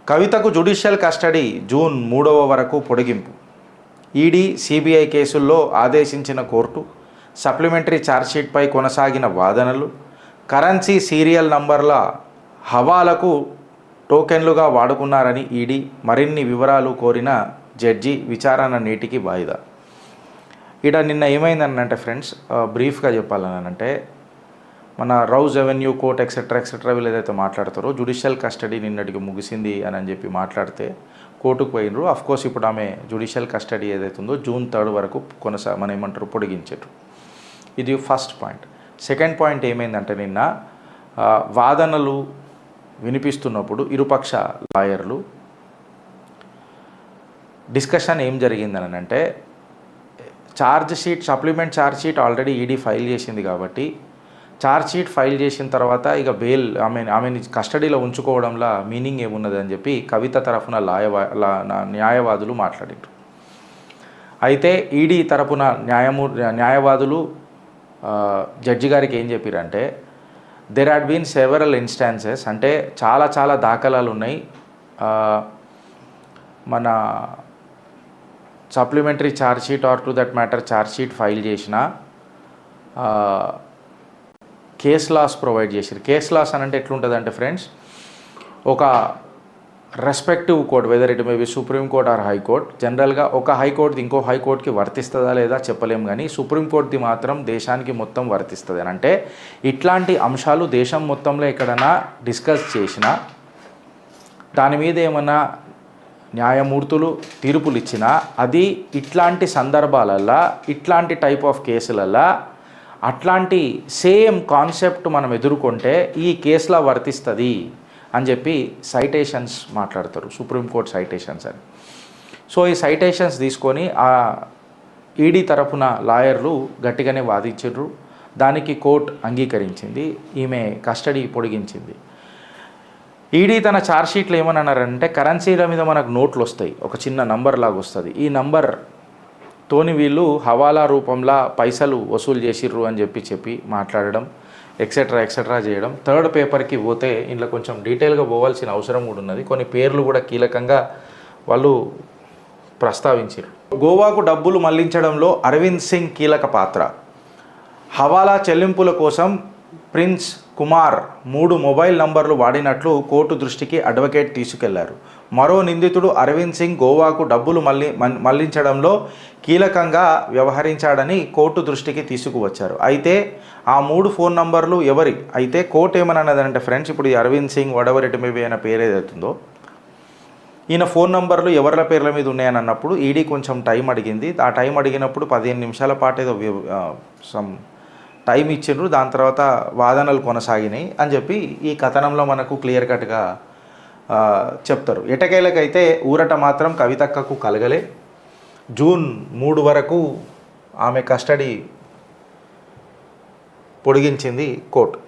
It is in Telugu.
కవితకు జ్యుడిషియల్ కస్టడీ జూన్ 3వ వరకు పొడిగింపు. ఈడీ, సిబిఐ కేసుల్లో ఆదేశించిన కోర్టు. సప్లిమెంటరీ ఛార్జ్షీట్పై కొనసాగిన వాదనలు. కరెన్సీ సీరియల్ నంబర్ల హవాలకు టోకెన్లుగా వాడుకున్నారని ఈడీ. మరిన్ని వివరాలు కోరిన జడ్జి. విచారణ నేటికి వాయిదా. ఇక్కడ నిన్న ఏమైందనంటే ఫ్రెండ్స్, బ్రీఫ్గా చెప్పాలనంటే, మన రౌజ్ అవెన్యూ కోర్ట్ ఎక్సెట్రా వీళ్ళు ఏదైతే మాట్లాడతారో జ్యుడిషియల్ కస్టడీ నిన్నటికి ముగిసింది అని చెప్పి మాట్లాడితే కోర్టుకు పోయినరు. అఫ్కోర్స్ ఇప్పుడు ఆమె జ్యుడిషియల్ కస్టడీ ఏదైతే ఉందో జూన్ 3 వరకు పొడిగించారు. ఇది ఫస్ట్ పాయింట్. సెకండ్ పాయింట్ ఏమైందంటే, నిన్న వాదనలు వినిపిస్తున్నప్పుడు ఇరుపక్ష లాయర్లు డిస్కషన్ ఏం జరిగిందని అంటే, supplement charge sheet already ED file చేసింది కాబట్టి ఛార్జ్ షీట్ ఫైల్ చేసిన తర్వాత ఇక బెయిల్ ఆమెని కస్టడీలో ఉంచుకోవడంలో మీనింగ్ ఏమున్నది అని చెప్పి కవిత తరఫున న్యాయవాదులు మాట్లాడారు. అయితే ఈడీ తరఫున న్యాయవాదులు జడ్జి గారికి ఏం చెప్పారంటే, there had been several instances, అంటే చాలా దాఖలాలు ఉన్నాయి. మన supplementary charge sheet or to that matter charge sheet file చేసిన కేస్ లాస్ ప్రొవైడ్ చేశారు. కేస్ లాస్ అని అంటే ఎట్లుంటుందంటే ఫ్రెండ్స్, ఒక respective court, whether it may be supreme court or high court, జనరల్గా ఒక హైకోర్టుది ఇంకో హైకోర్టుకి వర్తిస్తుందా లేదా చెప్పలేం, కానీ సుప్రీంకోర్టుది మాత్రం దేశానికి మొత్తం వర్తిస్తుంది అని అంటే, ఇట్లాంటి అంశాలు దేశం మొత్తంలో ఎక్కడైనా డిస్కస్ చేసినా దాని మీద ఏమన్నా న్యాయమూర్తులు తీర్పులు ఇచ్చినా అది ఇట్లాంటి సందర్భాలల్లో, ఇట్లాంటి టైప్ ఆఫ్ కేసులల్లో అట్లాంటి సేమ్ కాన్సెప్ట్ మనం ఎదుర్కొంటే ఈ కేసులా వర్తిస్తుంది అని చెప్పి సైటేషన్స్ మాట్లాడతారు, సుప్రీంకోర్టు సైటేషన్స్ అని. సో ఈ సైటేషన్స్ తీసుకొని ఆ ఈడీ తరఫున లాయర్లు గట్టిగానే వాదించారు. దానికి కోర్టు అంగీకరించింది, ఈమె కస్టడీ పొడిగించింది. ఈడీ తన ఛార్జ్షీట్లు ఏమని అన్నారంటే, కరెన్సీల మీద మనకు నోట్లు వస్తాయి, ఒక చిన్న నంబర్ లాగా వస్తుంది, ఈ నంబర్తోని వీళ్ళు హవాలా రూపంలో పైసలు వసూలు చేసిర్రు అని చెప్పి మాట్లాడడం, ఎక్సెట్రా చేయడం. థర్డ్ పేపర్కి పోతే ఇంట్లో కొంచెం డీటెయిల్గా పోవాల్సిన అవసరం కూడా ఉన్నది. కొన్ని పేర్లు కూడా కీలకంగా వాళ్ళు ప్రస్తావించారు. గోవాకు డబ్బులు మళ్లించడంలో అరవింద్ సింగ్ కీలక పాత్ర. హవాలా చెల్లింపుల కోసం ప్రిన్స్ కుమార్ 3 మొబైల్ నంబర్లు వాడినట్లు కోర్టు దృష్టికి అడ్వకేట్ తీసుకెళ్లారు. మరో నిందితుడు అరవింద్ సింగ్ గోవాకు డబ్బులు మళ్లించడంలో కీలకంగా వ్యవహరించాడని కోర్టు దృష్టికి తీసుకువచ్చారు. అయితే ఆ 3 ఫోన్ నంబర్లు ఎవరి? అయితే కోర్టు ఏమన్నదంటే ఫ్రెండ్స్, ఇప్పుడు ఈ Arvind Singh whatever it may B అయిన పేరు ఏదవుతుందో, ఈయన ఫోన్ నంబర్లు ఎవరి పేర్ల మీద ఉన్నాయని అన్నప్పుడు ఈడీ కొంచెం టైం అడిగింది. ఆ టైం అడిగినప్పుడు 15 నిమిషాల పాటు ఏదో టైం ఇచ్చిండ్రు. దాని తర్వాత వాదనలు కొనసాగినాయి అని చెప్పి ఈ కథనంలో మనకు క్లియర్ కట్గా చెప్తారు. ఎటకేలకైతే ఊరట మాత్రం కవితక్కకు కలగలే. జూన్ 3 వరకు ఆమె కస్టడీ పొడిగించింది కోర్టు.